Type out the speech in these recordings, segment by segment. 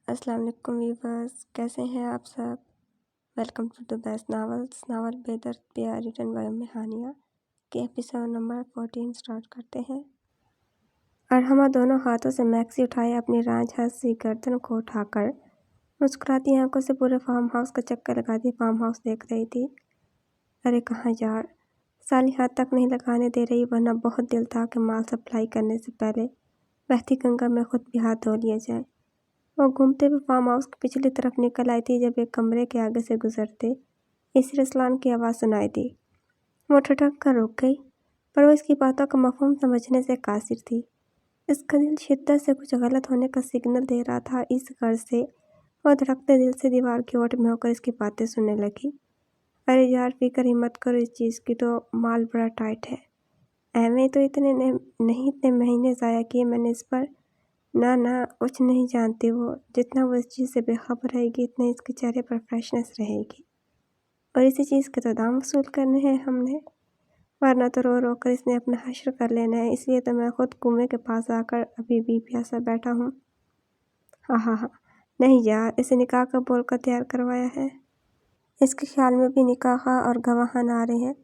السلام علیکم ویورز، کیسے ہیں آپ سب؟ Welcome to the best novel Be Dard پیار ریٹن بائی ہانیہ کے ایپیسوڈ نمبر 14 سٹارٹ کرتے ہیں۔ ارحمہ دونوں ہاتھوں سے میکسی اٹھائے اپنی رانجھ سی گردن کو اٹھا کر مسکراتی آنکھوں سے پورے فارم ہاؤس کا چکر لگاتی فارم ہاؤس دیکھ رہی تھی۔ ارے کہاں یار، سالی ہاتھ تک نہیں لگانے دے رہی، ورنہ بہت دل تھا کہ مال سپلائی کرنے سے پہلے بہتی گنگا میں خود بھی ہاتھ دھو لیا جائے۔ وہ گھومتے ہوئے فارم ہاؤس کی پچھلی طرف نکل آئی تھی۔ جب ایک کمرے کے آگے سے گزرتے اس رسلان کی آواز سنائی دی۔ وہ ٹھٹک کر رک گئی، پر وہ اس کی باتوں کا مفہوم سمجھنے سے قاصر تھی۔ اس کا دل شدت سے کچھ غلط ہونے کا سگنل دے رہا تھا۔ اس غرض سے وہ دھڑکتے دل سے دیوار کی اوٹ میں ہو کر اس کی باتیں سننے لگی۔ ارے یار، فکر ہی مت کرو اس چیز کی، تو مال بڑا ٹائٹ ہے۔ ایویں تو اتنے مہینے ضائع کیے میں نے اس پر۔ نہ کچھ نہیں جانتی وہ۔ جتنا وہ اس چیز سے بے خبر رہے گی، اتنا اس کے چہرے پر فریشنس رہے گی، اور اسی چیز کے تو دام وصول کرنے ہیں ہم نے، ورنہ تو رو رو کر اس نے اپنا حشر کر لینا ہے۔ اس لیے تو میں خود کنویں کے پاس آ کر ابھی بھی پیاسا بیٹھا ہوں۔ ہاں، نہیں یار، اسے نکاح کا بول کر تیار کروایا ہے۔ اس کے خیال میں بھی نکاح اور گواہان آ رہے ہیں۔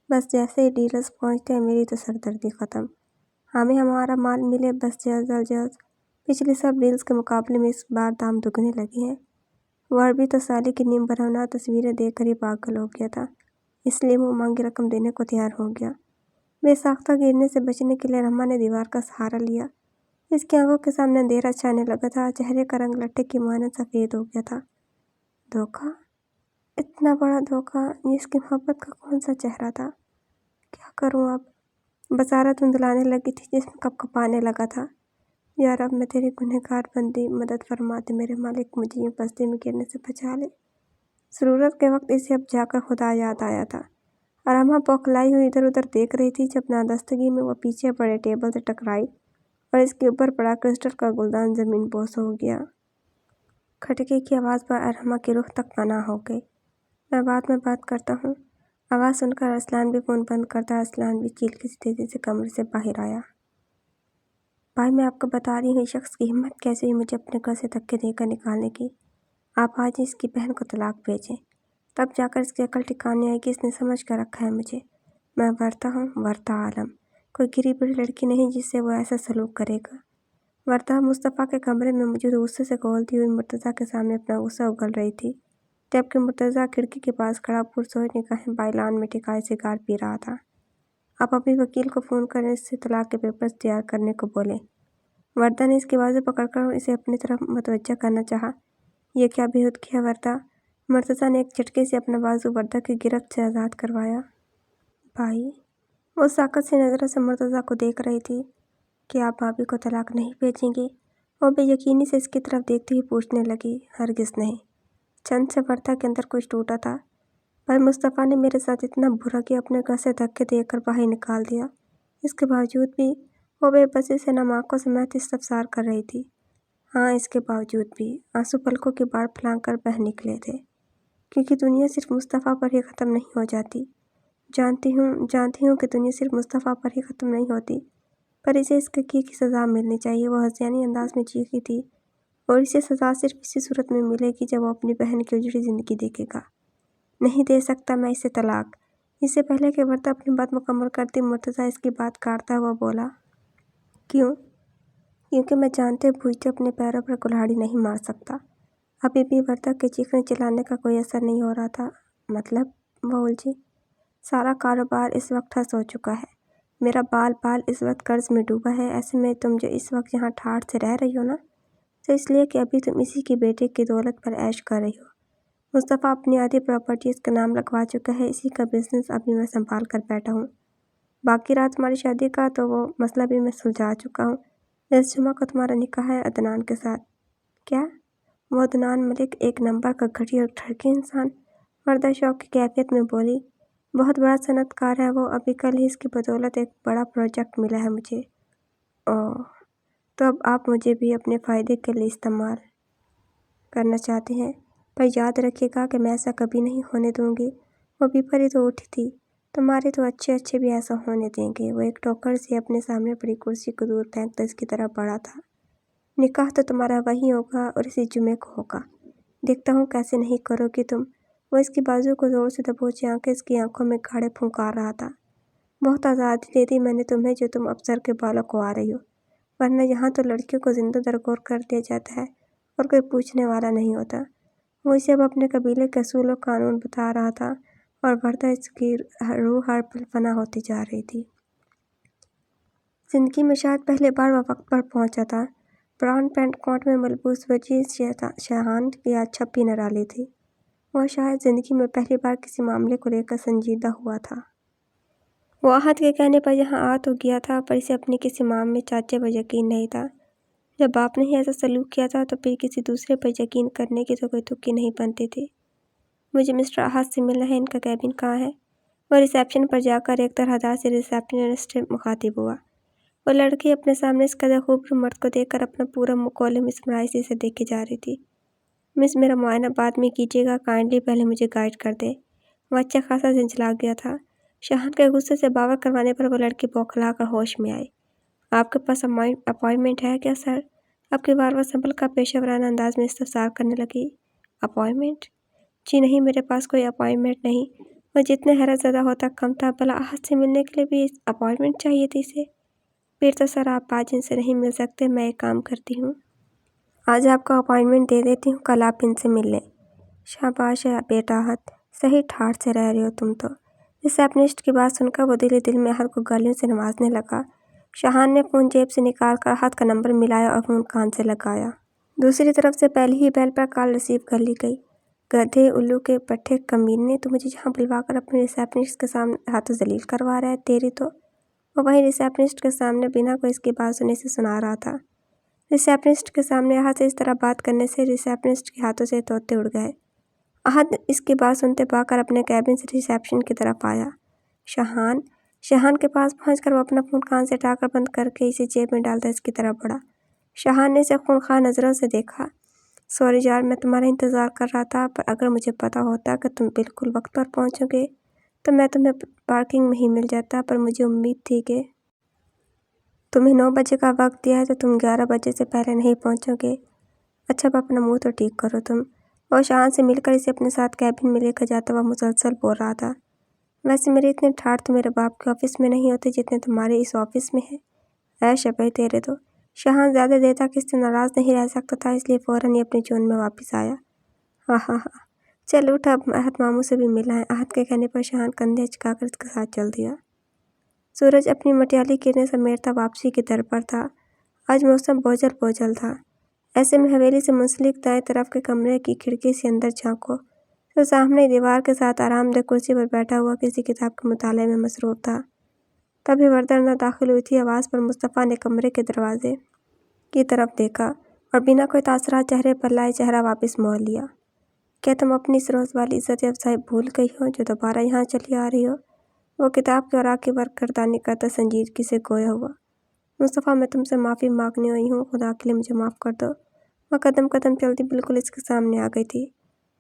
بس جیسے ہی ڈیلرز پہنچتے ہیں میری تو سردردی ختم۔ ہمیں ہمارا مال ملے، بس جلد از جلد۔ پچھلی سب ڈیلز کے مقابلے میں اس بار دام دگنے لگے ہیں۔ وہ بھی تو سالی کی نیم برہنہ تصویریں دیکھ کر ہی پاگل ہو گیا تھا، اس لیے وہ مانگی رقم دینے کو تیار ہو گیا۔ بے ساختہ گرنے سے بچنے کے لیے رحمہ نے دیوار کا سہارا لیا۔ اس کی آنکھوں کے سامنے اندھیرا چھانے لگا تھا، چہرے کا رنگ لٹے کی مانند سفید ہو گیا تھا۔ دھوکہ؟ اتنا بڑا دھوکہ؟ یہ اس کی محبت کا کون سا چہرہ تھا؟ کیا کروں اب؟ بصارت دھندلانے لگی تھی، جسم کپ کپانے لگا تھا۔ یار، اب میں تیری گنہگار بندی، مدد فرما دے میرے مالک، مجھے یوں پستی میں گرنے سے بچا لے۔ ضرورت کے وقت اسے اب جا کر خدا یاد آیا تھا۔ ارحمہ بوکھلائی ہوئی ادھر ادھر دیکھ رہی تھی جب نادستگی میں وہ پیچھے پڑے ٹیبل سے ٹکرائی اور اس کے اوپر پڑا کرسٹل کا گلدان زمین بوس ہو گیا۔ کھٹکے کی آواز پر ارحمہ کی روح تک فنا ہو گئی۔ میں بعد میں بات کرتا ہوں۔ آواز سن کر ارسلان بھی فون بند کرتا۔ ارسلان بھی چیختی سی تیزی سے کمرے سے باہر آیا۔ بھائی، میں آپ کو بتا رہی ہوں، اس شخص کی ہمت کیسے ہوئی مجھے اپنے گھر سے دھکے دے کر نکالنے کی۔ آپ آج اس کی بہن کو طلاق بھیجیں، تب جا کر اس کی عقل ٹھکانے آئے گی۔ اس نے سمجھ کر رکھا ہے مجھے۔ میں ورتا ہوں، ورتا عالم، کوئی گری پڑی لڑکی نہیں جس سے وہ ایسا سلوک کرے گا۔ ورتا مصطفیٰ کے کمرے میں موجود غصے سے کھولتی ہوئی مرتضیٰ کے سامنے اپنا غصہ اگل رہی تھی، جبکہ مرتضیٰ کھڑکی کے پاس کھڑا پرسوچ نگاہیں بائلان میں ٹکائے سگار پی رہا تھا۔ آپ ابھی وکیل کو فون کریں، اس سے طلاق کے پیپرز تیار کرنے کو بولیں۔ وردہ نے اس کی بازو پکڑ کر اسے اپنی طرف متوجہ کرنا چاہا۔ یہ کیا بےہودگی ہے وردہ؟ مرتضیٰ نے ایک جھٹکے سے اپنا بازو وردہ کی گرفت سے آزاد کروایا۔ بھائی، وہ ساکت سی نظروں سے مرتضیٰ کو دیکھ رہی تھی کہ آپ بھابھی کو طلاق نہیں بھیجیں گی؟ وہ بے یقینی سے اس کی طرف دیکھتی ہوئی پوچھنے لگی۔ ہرگز نہیں۔ چند سے وردہ کے اندر کچھ ٹوٹا تھا۔ بھائی، مصطفیٰ نے میرے ساتھ اتنا برا کیا، اپنے گھر سے دھکے دے کر باہر نکال دیا۔ اس کے باوجود بھی وہ بے بسی سے نم آنکھوں سے محض استفسار کر رہی تھی۔ ہاں، اس کے باوجود بھی۔ آنسو پلکوں کی باڑ پھلانگ کر بہہ نکلے تھے، کیونکہ دنیا صرف مصطفیٰ پر ہی ختم نہیں ہو جاتی۔ جانتی ہوں کہ دنیا صرف مصطفیٰ پر ہی ختم نہیں ہوتی، پر اسے اس کے کی سزا ملنی چاہیے۔ وہ ہذیانی انداز میں چیخی تھی، اور اسے سزا صرف اسی صورت میں ملے گی جب وہ اپنی بہن کی اجڑی زندگی دیکھے گا۔ نہیں دے سکتا میں اسے طلاق۔ اس سے پہلے کہ وردہ اپنی بات مکمل کرتی، مرتضیٰ اس کی بات کاٹتا ہوا بولا۔ کیوں؟ کیونکہ میں جانتے بوجھتے اپنے پیروں پر کلہاڑی نہیں مار سکتا۔ ابھی بھی وردہ کے چیخنے چلانے کا کوئی اثر نہیں ہو رہا تھا۔ مطلب؟ وہ الجھی۔ سارا کاروبار اس وقت ٹھس ہو چکا ہے۔ میرا بال اس وقت قرض میں ڈوبا ہے۔ ایسے میں تم جو اس وقت یہاں ٹھاٹھ سے رہ رہی ہو نا، تو اس لیے کہ ابھی تم اسی کی بیٹے کی دولت پر عیش کر رہی ہو۔ مصطفیٰ اپنی آدھی پراپرٹی اس کے نام لکھوا چکا ہے، اسی کا بزنس ابھی میں سنبھال کر بیٹھا ہوں۔ باقی رات تمہاری شادی کا تو وہ مسئلہ بھی میں سلجھا چکا ہوں۔ اس جمعہ کو تمہارا نکاح ہے عدنان کے ساتھ۔ کیا؟ وہ عدنان ملک ایک نمبر کا گھٹیا اور ٹھڑکی انسان، وردہ شوق کی کیفیت میں بولی۔ بہت بڑا صنعت کار ہے وہ، ابھی کل ہی اس کی بدولت ایک بڑا پروجیکٹ ملا ہے مجھے۔ اوہ، تو اب آپ مجھے بھی اپنے فائدے کے لیے استعمال کرنا چاہتے ہیں، پر یاد رکھیے گا کہ میں ایسا کبھی نہیں ہونے دوں گی۔ وہ بھی پری تو اٹھی تھی۔ تمہارے تو اچھے بھی ایسا ہونے دیں گے۔ وہ ایک ٹوکر سے اپنے سامنے پڑی کرسی کو دور پھینکتا اس کی طرف بڑھا تھا۔ نکاح تو تمہارا وہی ہوگا اور اسی جمعے کو ہوگا۔ دیکھتا ہوں کیسے نہیں کرو گی تم۔ وہ اس کی بازو کو زور سے دبوچے آنکھیں اس کی آنکھوں میں گاڑے پھنکار رہا تھا۔ بہت آزادی دے دی میں نے تمہیں جو تم اب سر کے بالوں کو آ رہی ہو، ورنہ یہاں تو لڑکیوں کو زندہ درگور کر دیا جاتا ہے اور کوئی پوچھنے والا نہیں ہوتا۔ وہ اسے اب اپنے قبیلے کے اصول و قانون بتا رہا تھا اور بڑھتا اس کی روح ہر پل فنا ہوتی جا رہی تھی۔ زندگی میں شاید پہلی بار وہ وقت پر پہنچا تھا۔ براؤن پینٹ کوٹ میں ملبوس وجیز شاہان کی آج چھپی نہ ڈالی تھی۔ وہ شاید زندگی میں پہلی بار کسی معاملے کو لے کر سنجیدہ ہوا تھا۔ وہ احد کے کہنے پر یہاں آ تو گیا تھا، پر اسے اپنے کسی مام میں چاچے پر یقین نہیں تھا۔ جب باپ نے ہی ایسا سلوک کیا تھا تو پھر کسی دوسرے پر یقین کرنے کی تو کوئی تکی نہیں بنتی تھی۔ مجھے مسٹر احد سے ملنا ہے، ان کا کیبن کہاں ہے؟ وہ ریسیپشن پر جا کر ایک طرحدار سے ریسیپشنسٹ سے مخاطب ہوا۔ وہ لڑکی اپنے سامنے اس قدر خوبصورت مرد کو دیکھ کر اپنا پورا مکالمہ مسمرائشی سے دیکھی جا رہی تھی۔ مس، میرا معائنہ بعد میں کیجیے گا، کائنڈلی پہلے مجھے گائیڈ کر دیں۔ وہ اچھا خاصا جھنجھلا گیا تھا۔ شاہان کے غصے سے باور کروانے پر وہ لڑکی بوکھلا کر ہوش میں آئی۔ آپ کے پاس اپائنٹمنٹ ہے کیا سر؟ اب کی بار وہ سنبھل کر پیشہ ورانہ انداز میں استفسار کرنے لگی۔ اپائنٹمنٹ؟ جی نہیں، میرے پاس کوئی اپائنٹمنٹ نہیں۔ وہ جتنے حیرت زدہ ہوتا کم تھا، بھلا احد سے ملنے کے لیے بھی اپائنٹمنٹ چاہیے تھی اسے؟ پھر تو سر آپ آج ان سے نہیں مل سکتے، میں ایک کام کرتی ہوں، آج آپ کو اپائنٹمنٹ دے دیتی ہوں، کل آپ ان سے مل لیں۔ شاباش ہے بیٹا احد، صحیح ٹھاٹھ سے رہ رہے ہو تم تو۔ ریسیپشنسٹ کی بات سن کر وہ دل ہی دل میں احد کو گالیوں سے نوازنے لگا۔ شاہان نے فون جیب سے نکال کر احد کا نمبر ملایا اور فون کان سے لگایا۔ دوسری طرف سے پہلی ہی بیل پر کال ریسیو کر لی گئی۔ گدھے، الو کے پٹھے کمینے، تو مجھے یہاں بلوا کر اپنے ریسیپشنسٹ کے سامنے ہاتھوں ذلیل کروا رہا ہے، تیری تو۔ وہ وہیں ریسیپشنسٹ کے سامنے بنا کوئی اس کی بات سنے سے سنا رہا تھا۔ ریسیپشنسٹ کے سامنے احد سے اس طرح بات کرنے سے ریسیپشنسٹ کے ہاتھوں سے طوطے اڑ گئے۔ احد اس کی بات سنتے پا کر اپنے کیبن سے ریسیپشن کی طرف آیا۔ شاہان کے پاس پہنچ کر وہ اپنا فون کان سے ہٹا کر بند کر کے اسے جیب میں ڈالتا اس کی طرف بڑھا۔ شاہان نے اسے خونخوار نظروں سے دیکھا۔ سوری یار، میں تمہارا انتظار کر رہا تھا، پر اگر مجھے پتا ہوتا کہ تم بالکل وقت پر پہنچو گے تو میں تمہیں پارکنگ میں ہی مل جاتا، پر مجھے امید تھی کہ تمہیں 9 بجے کا وقت دیا ہے تو تم 11 بجے سے پہلے نہیں پہنچو گے۔ اچھا اب اپنا منہ تو ٹھیک کرو تم۔ وہ شاہان سے مل کر اسے اپنے ساتھ کیبن میں لے کر جاتا ہوا مسلسل بول رہا تھا۔ ویسے میرے اتنے ٹھاٹھ تو میرے باپ کے آفس میں نہیں ہوتے جتنے تمہارے اس آفس میں ہیں۔ عیش ہے بھائی تیرے تو۔ شاہان زیادہ دیر تک اس سے ناراض نہیں رہ سکتا تھا، اس لیے فوراً ہی اپنی جون میں واپس آیا۔ ہاں ہاں ہاں، چل اٹھ، اب احد ماموں سے بھی ملنا ہے۔ احد کے کہنے پر شاہان کندھے اچکا کر اس کے ساتھ چل دیا۔ سورج اپنی مٹیالی کرنیں سمیٹتا واپسی کی در پر تھا۔ آج موسم بوجھل تھا۔ ایسے میں حویلی سے منسلک دائیں طرف کے کمرے کی کھڑکی سے اندر جھانکو تو سامنے دیوار کے ساتھ آرام دہ کرسی پر بیٹھا ہوا کسی کتاب کے مطالعے میں مصروف تھا۔ تبھی وردرنا داخل ہوئی تھی آواز پر مصطفیٰ نے کمرے کے دروازے کی طرف دیکھا اور بنا کوئی تاثرات چہرے پر لائے چہرہ واپس موڑ لیا۔ کیا تم اپنی اس روز والی عزت افزائی بھول گئی ہو جو دوبارہ یہاں چلی آ رہی ہو؟ وہ کتاب کے اوراق کی ورق گردانی کرتا سنجیدگی سے گویا ہوا۔ مصطفیٰ، میں تم سے معافی مانگنے آئی ہوں، خدا کے لیے مجھے معاف کر دو۔ وہ قدم چلتی بالکل اس کے سامنے آ گئی تھی۔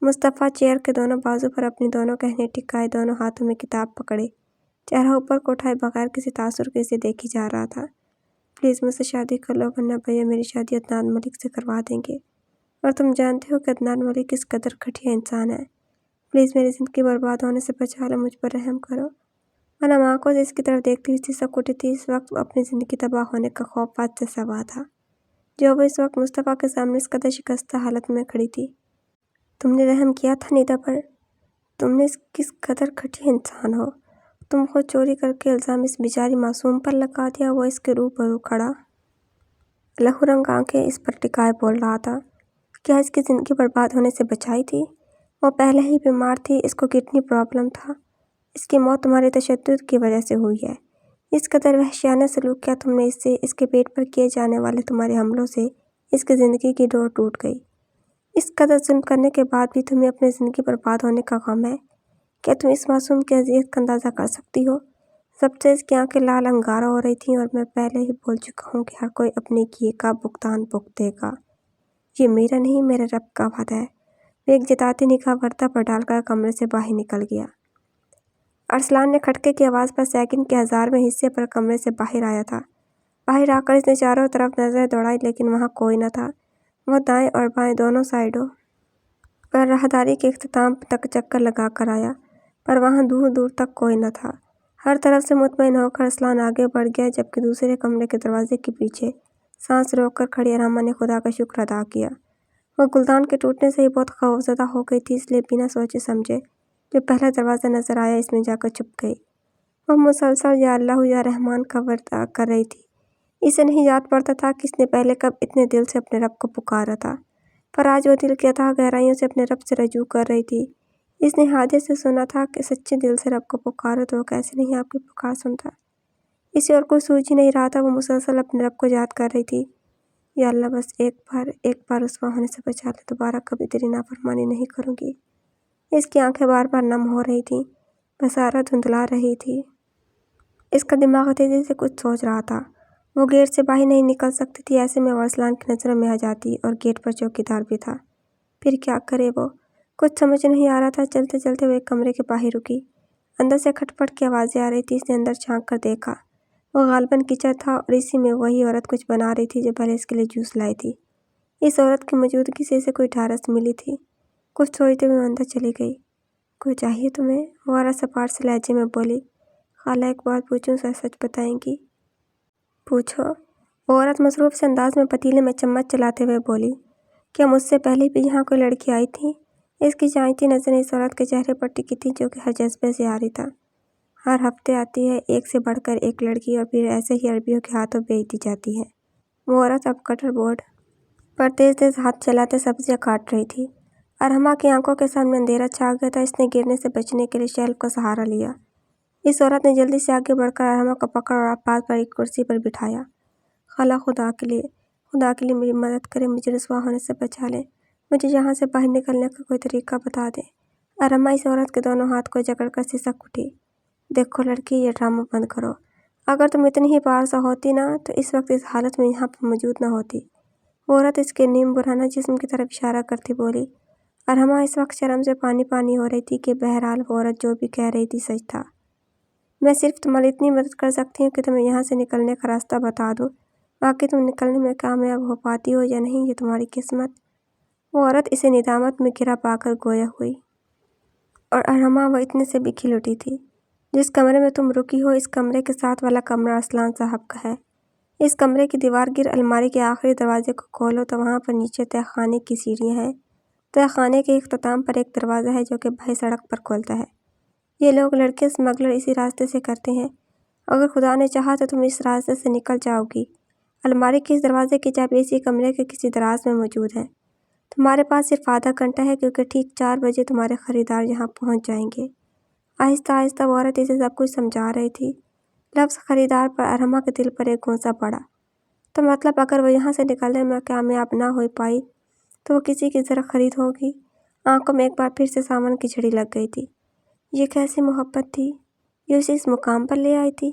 مصطفیٰ چیئر کے دونوں بازو پر اپنی دونوں کہنے ٹکائے دونوں ہاتھوں میں کتاب پکڑے چہرہ اوپر کو اٹھائے بغیر کسی تاثر کے اسے دیکھی جا رہا تھا۔ پلیز مجھ سے شادی کر لو، ورنہ بھیا میری شادی عدنان ملک سے کروا دیں گے، اور تم جانتے ہو کہ عدنان ملک کس قدر گھٹیا انسان ہے۔ پلیز میری زندگی برباد ہونے سے بچا لو، مجھ پر رحم کرو۔ ورنہ آنکھوں سے اس کی طرف دیکھتی ہوئی سسک اٹھی تھی۔ اس وقت وہ اپنی زندگی تباہ ہونے کا خوف بات سے سوا تھا جو وہ اس وقت مصطفیٰ کے سامنے اس قدر شکستہ حالت میں کھڑی تھی۔ تم نے رحم کیا تھا نیدا پر؟ تم نے کس قدر گھٹیا انسان ہو؟ تم خود چوری کر کے الزام اس بیچاری معصوم پر لگا دیا۔ وہ اس کے روبرو کھڑا لہو رنگ آنکھیں اس پر ٹکائے بول رہا تھا۔ کیا اس کی زندگی برباد ہونے سے بچائی تھی؟ وہ پہلے ہی بیمار تھی، اس کو کڈنی پرابلم تھا۔ اس کی موت تمہارے تشدد کی وجہ سے ہوئی ہے۔ اس قدر وحشیانہ سلوک کیا تم نے اس سے؟ اس کے پیٹ پر کیے جانے والے تمہارے حملوں سے اس کی زندگی کی ڈور ٹوٹ گئی۔ اس قدر ظلم کرنے کے بعد بھی تمہیں اپنی زندگی برباد ہونے کا غم ہے۔ کیا تم اس معصوم کی اذیت کا اندازہ کر سکتی ہو؟ سب سے اس کی آنکھیں لال انگارہ ہو رہی تھیں، اور میں پہلے ہی بول چکا ہوں کہ ہر کوئی اپنے کیے کا بھگتان بھگتے گا۔ یہ میرا نہیں، میرے رب کا وعدہ ہے۔ وہ ایک جتاتی نگاہ وردہ پر ڈال کر کمرے سے باہر نکل گیا۔ ارسلان نے کھٹکے کی آواز پر سیکنڈ کے 1000ویں حصے پر کمرے سے باہر آیا تھا۔ باہر آ کر اس نے چاروں طرف نظریں دوڑائی لیکن وہاں کوئی نہ تھا۔ وہ دائیں اور بائیں دونوں سائڈوں پر راہداری کے اختتام تک چکر لگا کر آیا، پر وہاں دور دور تک کوئی نہ تھا۔ ہر طرف سے مطمئن ہو کر ارسلان آگے بڑھ گیا، جبکہ دوسرے کمرے کے دروازے کے پیچھے سانس روک کر کھڑی ارحمہ نے خدا کا شکر ادا کیا۔ وہ گلدان کے ٹوٹنے سے ہی بہت خوفزدہ ہو گئی تھی، اس لیے بنا سوچے سمجھے جو پہلا دروازہ نظر آیا اس میں جا کر چھپ گئی۔ وہ مسلسل یا اللہ یا رحمان کا ورد کر رہی تھی۔ اسے نہیں یاد پڑتا تھا کہ اس نے پہلے کب اتنے دل سے اپنے رب کو پکارا تھا، پر آج وہ دل کی اتھاہ گہرائیوں سے اپنے رب سے رجوع کر رہی تھی۔ اس نے حادث سے سنا تھا کہ سچے دل سے رب کو پکارو تو وہ کیسے نہیں آپ کی پکار سنتا۔ اسے اور کوئی سوچ ہی نہیں رہا تھا۔ وہ مسلسل اپنے رب کو یاد کر رہی تھی، یا اللہ بس ایک بار رسوا ہونے سے بچا لے، دوبارہ کبھی تیری نافرمانی نہیں کروں گی۔ اس کی آنکھیں بار بار نم ہو رہی تھیں، بصارت دھندلا رہی تھی۔ اس کا دماغ تیزی سے کچھ سوچ رہا تھا۔ وہ گیٹ سے باہر نہیں نکل سکتی تھی، ایسے میں وہ ارسلان کی نظروں میں آ جاتی، اور گیٹ پر چوکیدار بھی تھا۔ پھر کیا کرے وہ؟ کچھ سمجھ نہیں آ رہا تھا۔ چلتے چلتے وہ ایک کمرے کے باہر رکی۔ اندر سے کھٹ پٹ کی آوازیں آ رہی تھی۔ اس نے اندر جھانک کر دیکھا، وہ غالباً کچن تھا، اور اسی میں وہی عورت کچھ بنا رہی تھی جو پہلے اس کے لیے جوس لائی تھی۔ اس عورت کی موجودگی سے اسے کوئی ڈھارس ملی تھی۔ کچھ سوچتے ہوئے وہ اندر چلی گئی۔ کوئی چاہیے تمہیں؟ وہ عورت سپاٹ سے لہجے میں بولی۔ خالہ ایک بات پوچھوں، سچ بتائیں گی؟ پوچھو۔ وہ عورت مصروف سے انداز میں پتیلے میں چمچ چلاتے ہوئے بولی۔ کیا مجھ سے پہلے بھی یہاں کوئی لڑکی آئی تھی؟ اس کی جانچتی نظریں اس عورت کے چہرے پر ٹکی تھیں، جو کہ ہر جذبے سے آ رہی تھا۔ ہر ہفتے آتی ہے ایک سے بڑھ کر ایک لڑکی، اور پھر ایسے ہی عربیوں کے ہاتھوں بیچ دی جاتی ہے۔ وہ عورت اب کٹر بورڈ پر تیز تیز ہاتھ چلاتے سبزیاں کاٹ رہی تھی۔ ارحمہ کی آنکھوں کے سامنے اندھیرا چھا گیا تھا۔ اس نے گرنے سے بچنے کے لیے شیلف کا سہارا لیا۔ اس عورت نے جلدی سے آگے بڑھ کر ارحمہ کو پکڑ اور پاس پر ایک کرسی پر بٹھایا۔ خالہ خدا کے لیے میری مدد کریں، مجھے رسوا ہونے سے بچا لیں، مجھے یہاں سے باہر نکلنے کا کوئی طریقہ بتا دیں۔ ارحمہ اس عورت کے دونوں ہاتھ کو جکڑ کر سسک اٹھی۔ دیکھو لڑکی، یہ ڈرامہ بند کرو۔ اگر تم اتنی ہی پارسا ہوتی نا تو اس وقت اس حالت میں یہاں پر موجود نہ ہوتی۔ وہ عورت اس کے نیم برہنہ جسم کی طرف اشارہ کرتی بولی۔ ارحمہ اس وقت شرم سے پانی پانی ہو رہی تھی کہ بہرحال وہ عورت جو بھی کہہ رہی تھی سچ تھا۔ میں صرف تمہاری اتنی مدد کر سکتی ہوں کہ تمہیں یہاں سے نکلنے کا راستہ بتا دوں، باقی تم نکلنے میں کامیاب ہو پاتی ہو یا نہیں یہ تمہاری قسمت۔ وہ عورت اسے ندامت میں گرا پا کر گویا ہوئی، اور ارحمہ وہ اتنے سے بھی کھل اٹھی تھی۔ جس کمرے میں تم رکی ہو، اس کمرے کے ساتھ والا کمرہ ارسلان صاحب کا ہے۔ اس کمرے کی دیوار گر الماری کے آخری دروازے کو کھولو تو وہاں پر نیچے تہہ خانے کی سیڑھیاں ہیں۔ تہہ خانے کے اختتام پر ایک دروازہ ہے جو کہ باہر سڑک پر کھولتا ہے۔ یہ لوگ لڑکے اسمگلر اسی راستے سے کرتے ہیں۔ اگر خدا نے چاہا تو تم اس راستے سے نکل جاؤ گی۔ الماری کے اس دروازے کی چابی اسی کمرے کے کسی دراز میں موجود ہے۔ تمہارے پاس صرف آدھا گھنٹہ ہے، کیونکہ ٹھیک 4 بجے تمہارے خریدار یہاں پہنچ جائیں گے۔ آہستہ آہستہ وہ عورت اسے سب کچھ سمجھا رہی تھی۔ لفظ خریدار پر ارحمہ کے دل پر ایک گونسا پڑا۔ تو مطلب اگر وہ یہاں سے نکلنے میں کامیاب نہ ہو پائی تو وہ کسی کی زر خرید ہوگی۔ آنکھوں میں ایک بار پھر سے ساون کی جھڑی لگ گئی تھی۔ یہ کیسی محبت تھی جو اسے اس مقام پر لے آئی تھی۔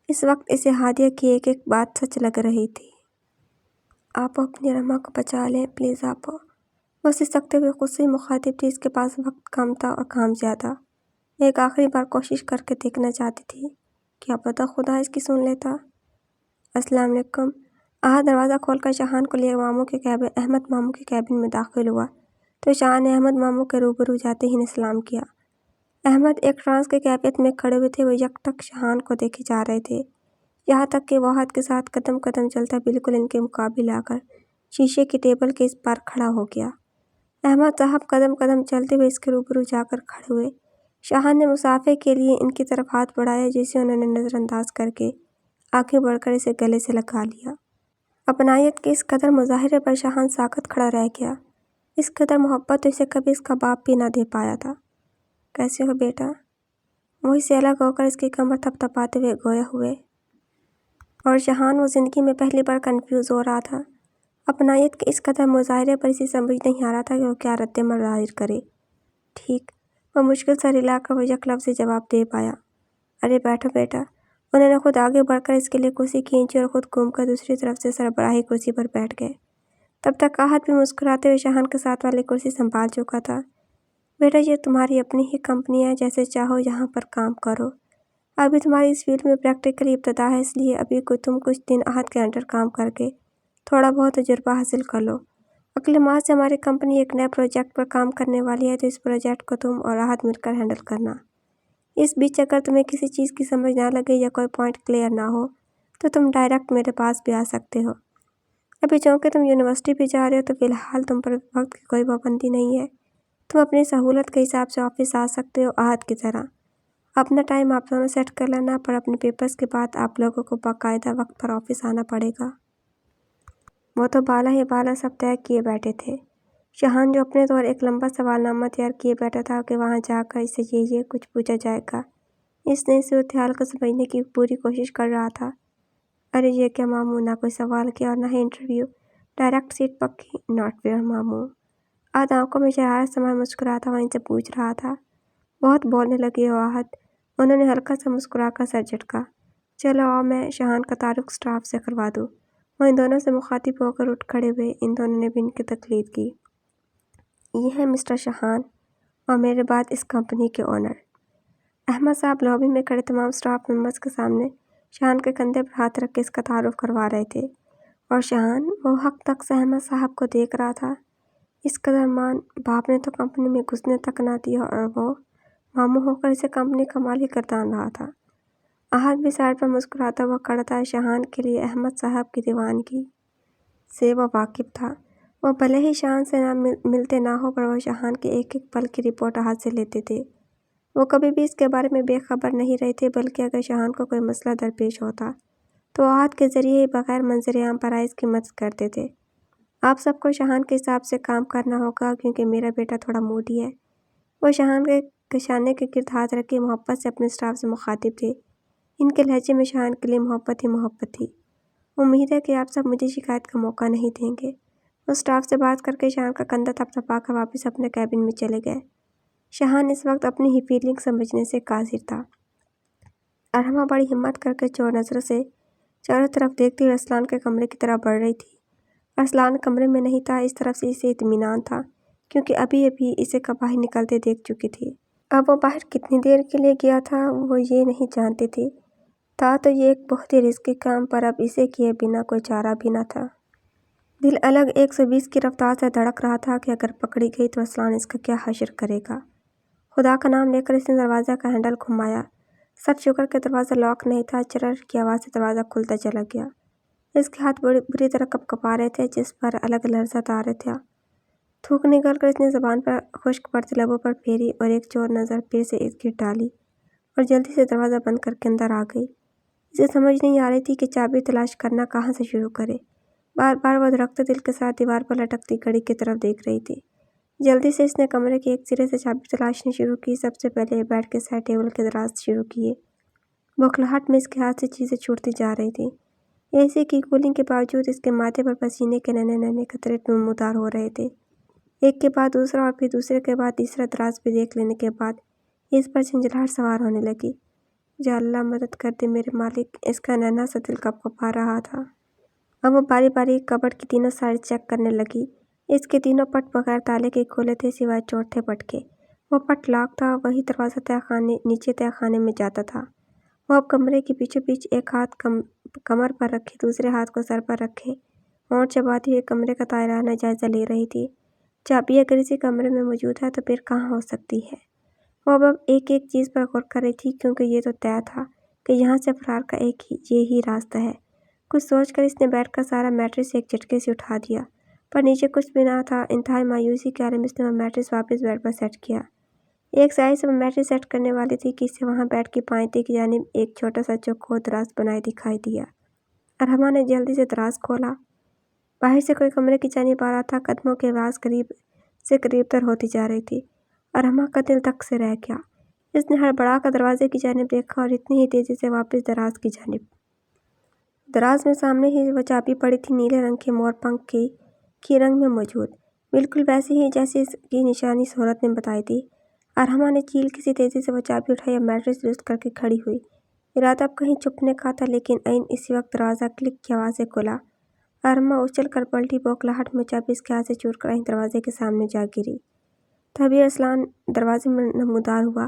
اس وقت اسے ہادیہ کی ایک ایک بات سچ لگ رہی تھی۔ آپ اپنی ارحمہ کو بچا لیں، پلیز آپ۔ وہ سسکتے ہوئے خود سے ہی مخاطب تھی۔ اس کے پاس وقت کم تھا اور کام زیادہ۔ ایک آخری بار کوشش کر کے دیکھنا چاہتی تھی، کیا پتہ خدا اس کی سن لیتا۔ السلام علیکم۔ احد دروازہ کھول کر شاہان کو لیے احمد ماموں کے کیبن میں داخل ہوا تو شاہان نے احمد ماموں کے روبرو جاتے ہی سلام کیا۔ احمد ایک ٹرانس کی کیفیت میں کھڑے ہوئے تھے۔ وہ یک ٹک شاہان کو دیکھے جا رہے تھے، یہاں تک کہ وہ احد کے ساتھ قدم قدم چلتا بالکل ان کے مقابل آ کر شیشے کی ٹیبل کے اس پار کھڑا ہو گیا۔ احمد صاحب قدم قدم چلتے ہوئے اس کے روبرو جا کر کھڑے ہوئے۔ شاہان نے مسافے کے لیے ان کی طرف ہاتھ بڑھایا، جسے انہوں نے نظر انداز کر کے آگے بڑھ کر اسے گلے سے لگا لیا۔ اپنائیت کے اس قدر مظاہرے پر شاہان ساکت کھڑا رہ گیا۔ اس قدر محبت تو اسے کبھی اس کا باپ بھی نہ دے پایا تھا۔ کیسے ہو بیٹا؟ وہی سے الگ ہو کر اس کی کمر تھپ تھپاتے ہوئے گویا ہوئے، اور شاہان وہ زندگی میں پہلی بار کنفیوز ہو رہا تھا۔ اپنائیت کے اس قدر مظاہرے پر اسے سمجھ نہیں آ رہا تھا کہ وہ کیا رد عمل ظاہر کرے۔ ٹھیک، وہ مشکل سے رلا کر وہ یک لفظ جواب دے پایا، ارے بیٹھو بیٹا۔ انہوں نے خود آگے بڑھ کر اس کے لیے کرسی کھینچی اور خود گھوم کر دوسری طرف سے سربراہی کرسی پر بیٹھ گئے۔ تب تک احد بھی مسکراتے ہوئے شاہان کے ساتھ والی کرسی سنبھال چکا تھا۔ بیٹا یہ تمہاری اپنی ہی کمپنی ہے، جیسے چاہو یہاں پر کام کرو۔ ابھی تمہاری اس فیلڈ میں پریکٹیکلی ابتدا ہے، اس لیے ابھی تم کچھ دن احد کے انڈر کام کر کے تھوڑا بہت تجربہ حاصل کر لو۔ اگلے ماہ سے ہماری کمپنی ایک نئے پروجیکٹ پر کام کرنے والی ہے، تو اس پروجیکٹ کو تم اور احد مل کر ہینڈل کرنا۔ اس بیچ اگر تمہیں کسی چیز کی سمجھ نہ لگے یا کوئی پوائنٹ کلیئر نہ ہو تو تم ڈائریکٹ میرے پاس بھی آ سکتے ہو۔ ابھی چونکہ تم یونیورسٹی بھی جا رہے ہو تو فی الحال تم پر وقت کی کوئی پابندی نہیں ہے، تم اپنی سہولت کے حساب سے آفس آ سکتے ہو احد کی طرح۔ اپنا ٹائم آپ دونوں سیٹ کر لینا، پر اپنے پیپرز کے بعد آپ لوگوں کو باقاعدہ وقت پر آفس آنا پڑے گا۔ وہ تو بالا ہی بالا سب طے کیے بیٹھے تھے۔ شاہان جو اپنے طور ایک لمبا سوال نامہ تیار کیے بیٹھا تھا کہ وہاں جا کر اس سے یہ کچھ پوچھا جائے گا، اس نے صورتحال کو سمجھنے کی پوری کوشش کر رہا تھا۔ ارے یہ کیا ماموں، نہ کوئی سوال کیا اور نہ ہی انٹرویو، ڈائریکٹ سیٹ پکی، ناٹ فیئر ماموں۔ احد آنکھوں میں شرارت سمائے مسکراتا ہوا ان سے پوچھ رہا تھا۔ بہت بولنے لگے ہو احد، انہوں نے ہلکا سا مسکرا کر سر جھٹکا۔ چلو آؤ میں شاہان کا تعارف اسٹاف سے کروا دوں۔ وہ ان دونوں سے مخاطب ہو کر اٹھ کھڑے ہوئے، ان دونوں نے بھی ان کی تقلید کی۔ یہ ہیں مسٹر شاہان، اور میرے بعد اس کمپنی کے اونر۔ احمد صاحب لابی میں کھڑے تمام اسٹاف ممبرز کے سامنے شاہان کے کندھے پر ہاتھ رکھ کے اس کا تعارف کروا رہے تھے، اور شاہان وہ حق تک سے احمد صاحب کو دیکھ رہا تھا۔ اس قدر مان باپ نے تو کمپنی میں گھسنے تک نہ دیا، اور وہ ماموں ہو کر اسے کمپنی کا مالک گردان رہا تھا۔ احد بھی سائڈ پر مسکراتا ہوا کھڑا تھا۔ شاہان کے لیے احمد صاحب کی دیوانگی سے وہ واقف تھا۔ وہ بھلے ہی شاہان سے نہ ملتے نہ ہو، پر وہ شاہان کے ایک ایک پل کی رپورٹ احد سے لیتے تھے۔ وہ کبھی بھی اس کے بارے میں بے خبر نہیں رہے تھے، بلکہ اگر شاہان کو کوئی مسئلہ درپیش ہوتا تو احد کے ذریعے ہی بغیر منظر عام پر آئے اس کی مدد کرتے تھے۔ آپ سب کو شاہان کے حساب سے کام کرنا ہوگا، کیونکہ میرا بیٹا تھوڑا موڈی ہے۔ وہ شاہان کے کشانے کے گرد ہاتھ رکھے محبت سے اپنے اسٹاف سے مخاطب تھے۔ ان کے لہجے میں شاہان کے لیے محبت ہی محبت تھی۔ امید ہے کہ آپ سب مجھے شکایت کا موقع نہیں دیں گے۔ وہ اسٹاف سے بات کر کے شاہان کا کندھا تھپتھپا کر واپس اپنے کیبن میں چلے گئے۔ شاہان اس وقت اپنی ہی فیلنگ سمجھنے سے قاصر تھا۔ ارحمہ بڑی ہمت کر کے چور نظروں سے چاروں طرف دیکھتے ہوئے ارسلان کے کمرے کی طرف بڑھ رہی تھی۔ ارسلان کمرے میں نہیں تھا، اس طرف سے اسے اطمینان تھا، کیونکہ ابھی اسے باہر نکلتے دیکھ چکی تھی۔ اب وہ باہر کتنی دیر کے لیے گیا تھا وہ یہ نہیں جانتی تھی، تھا تو یہ ایک بہت ہی رسکی کام، پر اب اسے کیے بنا کوئی چارہ بھی نہ تھا۔ دل الگ 120 کی رفتار سے دھڑک رہا تھا کہ اگر پکڑی گئی تو ارسلان اس کا کیا حشر کرے گا۔ خدا کا نام لے کر اس نے دروازے کا ہینڈل گھمایا۔ سر شکر کہ دروازہ لاک نہیں تھا، چرر کی آواز سے دروازہ کھلتا چلا گیا۔ اس کے ہاتھ بری طرح کپکپا رہے تھے، جس پر الگ لرزہ آ رہا تھا۔ تھوک نکل کر اس نے زبان پر خشک پڑتی لبوں پر پھیری اور ایک چور نظر پھر سے ارد گرد ڈالی، اور جلدی سے دروازہ بند کر کے اندر آ گئی۔ اسے سمجھ نہیں آ رہی تھی کہ چابی تلاش کرنا کہاں سے شروع کرے۔ بار بار وہ دھڑکتے دل کے ساتھ دیوار پر لٹکتی گھڑی کی طرف دیکھ رہی تھی۔ جلدی سے اس نے کمرے کے ایک سرے سے چابی تلاشنی شروع کی۔ سب سے پہلے بیڈ کے سائڈ ٹیبل کے دراز شروع کیے۔ بوکھلاہٹ میں اس کے ہاتھ سے چیزیں چھوٹتی جا رہی تھیں۔ اے سی کی کولنگ کے باوجود اس کے ماتھے پر پسینے کے ننھے ننھے قطرے نمودار ہو رہے تھے۔ ایک کے بعد دوسرا اور پھر دوسرے کے بعد تیسرا دراز پہ دیکھ لینے کے بعد اس پر جھنجھلاہٹ سوار ہونے لگی۔ یا اللہ مدد کر دے میرے مالک، اس کا ننھا سا دل کپکپا رہا تھا۔ اب وہ باری باری کبڈ کی تینوں سائڈ چیک کرنے لگی۔ اس کے تینوں پٹ بغیر تالے کے کھلے تھے سوائے چوتھے پٹ کے۔ وہ پٹ لاک تھا، وہی دروازہ نیچے تہہ خانے میں جاتا تھا۔ وہ اب کمرے کے پیچھے پیچھ ایک ہاتھ کمر پر رکھے دوسرے ہاتھ کو سر پر رکھے ہونٹ چباتی ہوئے کمرے کا طائرانہ جائزہ لے رہی تھی۔ چابی اگر اسی کمرے میں موجود ہے تو پھر کہاں ہو سکتی ہے؟ وہ اب ایک ایک چیز پر غور کر رہی تھی، کیونکہ یہ تو طے تھا کہ یہاں سے فرار کا یہی راستہ ہے۔ کچھ سوچ کر اس نے بیڈ کا سارا میٹرس ایک جھٹکے سے اٹھا دیا، پر نیچے کچھ بھی نہ تھا۔ انتہائی مایوسی کے عالم اس نے وہ میٹرس واپس بیڈ پر سیٹ کیا۔ ایک سائز سے وہ میٹرس سیٹ کرنے والی تھی کہ اسے وہاں بیڈ کی پائنتی کی جانب ایک چھوٹا سا چوکور دراز بنائے دکھائی دیا۔ ارحمہ نے جلدی سے دراز کھولا۔ باہر سے کوئی کمرے کی جانب آ رہا تھا۔ قدموں کی آواز قریب سے قریب تر ہوتی جا رہی تھی۔ ارحمہ کا دل دھک سے رہ گیا۔ اس نے ہڑبڑا کر دروازے کی جانب دیکھا اور اتنی ہی تیزی سے واپس دراز کی جانب۔ دراز میں سامنے ہی وہ چابی پڑی تھی، نیلے رنگ کے مور پنکھ کی رنگ میں موجود، بالکل ویسی ہی جیسی اس کی نشانی صورت نے بتائی تھی۔ ارحمہ نے چیل کسی تیزی سے وہ چابی اٹھائی اور میٹرس درست کر کے کھڑی ہوئی۔ ارادہ اب کہیں چھپنے کا تھا، لیکن عین اسی وقت دروازہ کلک کی آواز سے کھلا۔ ارحمہ اچھل کر پلٹی، بوکھلاہٹ میں چابی اس کے ہاتھ سے چھوٹ کر دروازے کے سامنے جا گری۔ تبھی ارسلان دروازے میں نمودار ہوا۔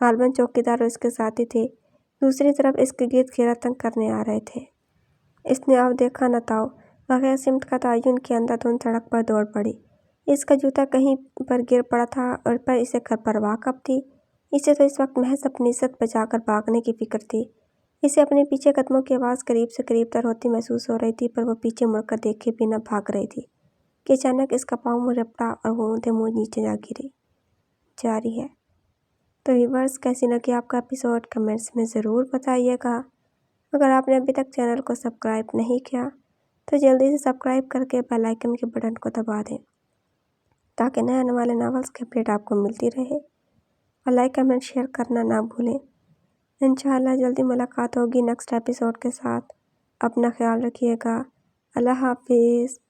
غالباً چوکیدار اور اس کے ساتھی تھے دوسری طرف اس کے گرد گھیرا تنگ کرنے آ رہے تھے۔ اس نے اب دیکھا نہ تھا بغیر سمت کا تعین کے اندھا دھند سڑک پر دوڑ پڑی۔ اس کا جوتا کہیں پر گر پڑا تھا اور پر اسے پرواہ کب تھی؟ اسے تو اس وقت محض اپنی عزت بچا کر بھاگنے کی فکر تھی۔ اسے اپنے پیچھے قدموں کی آواز قریب سے قریب تر ہوتی محسوس ہو رہی تھی، پر وہ پیچھے مڑ کر دیکھے بنا بھاگ رہی تھی کہ اچانک اس کا پاؤں رپٹا اور وہ اونھے منہ نیچے جا گری۔ جاری ہے۔ تو ویورز، کیسی لگی آپ کا ایپیسوڈ کمنٹس میں ضرور بتائیے گا۔ اگر آپ نے ابھی تک چینل کو سبسکرائب نہیں کیا تو جلدی سے سبسکرائب کر کے بیل آئیکن کے بٹن کو دبا دیں تاکہ نئے آنے والے ناولز کی اپڈیٹ آپ کو ملتی رہے، اور لائک کمنٹ شیئر کرنا نہ بھولیں۔ انشاءاللہ جلدی ملاقات ہوگی نیکسٹ ایپیسوڈ کے ساتھ۔ اپنا خیال رکھیے گا۔ اللہ حافظ۔